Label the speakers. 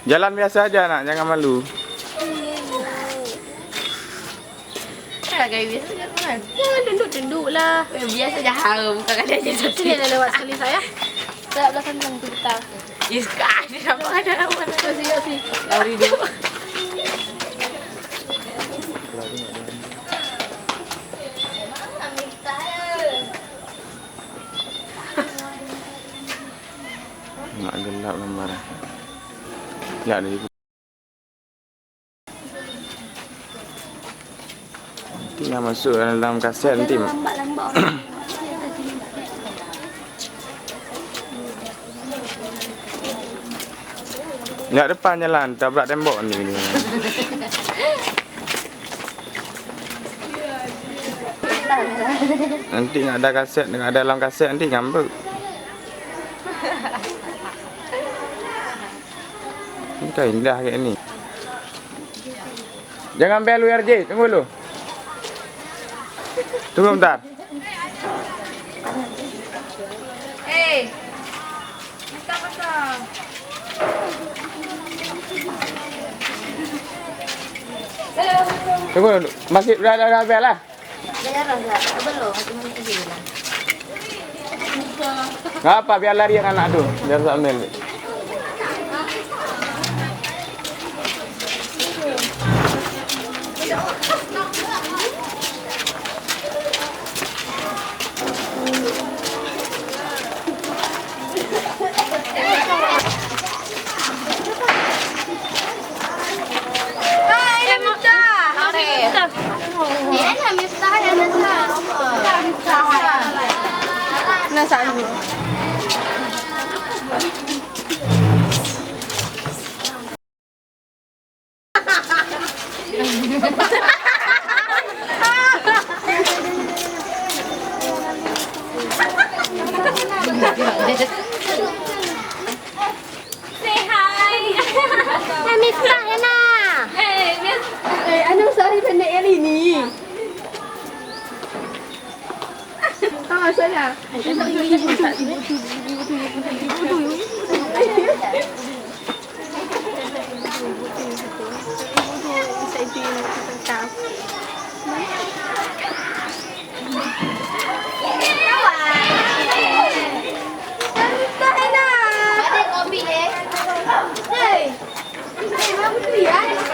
Speaker 1: Jalan biasa aja nak, jangan malu.
Speaker 2: Gaya biasa kan? Jangan tunduk-tunduk lah. Biasa je harum. Kadang-kadang dia satu. Sini dah lewat sekali saya. Saya belakang tu kita. Ya sekali nampak ada lawan. Sini. Lari dia.
Speaker 1: Nak gelap gambar. Ya ni. Tinggal masuk dalam kaset nanti.
Speaker 2: Lambat-lambat.
Speaker 1: Lihat depan jalan, tabrak tembok ni. Nanti nak ada kaset, nak ada dalam kaset nanti ngambek. Ini kan indah kayak ni. Jangan bel RJ, tunggu dulu. Tunggu bentar.
Speaker 2: Minta pasang.
Speaker 1: Tunggu dulu. Masih dah bel lah.
Speaker 2: Belum, cuma pergi lah.
Speaker 1: Enggak apa, biar lari anak tu, biar sambil.
Speaker 2: Nasaan mo?
Speaker 3: Say hi.
Speaker 2: Miss Diana.
Speaker 3: Hey, Miss.
Speaker 2: Anong sorry pa na ini? Saya. Hey, mana dia?